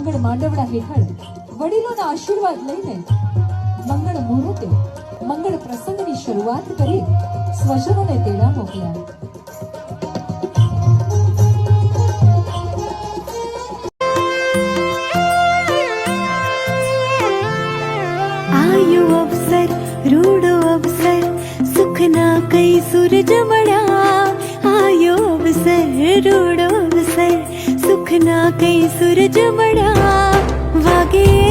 મંગળ માંડવડા હેઠળ વડીલોના આશીર્વાદ લઈને મંગળ મુહૂર્તે મંગળ પ્રસંગની શરૂઆત કરી સ્વજનોને તેડા મોકલ્યા. आयो अवसर रूडो अवसर सुखना कई सूरज मड़ा. आयो अवसर रूडो अवसर सुखना कई सूरज मड़ा. वागे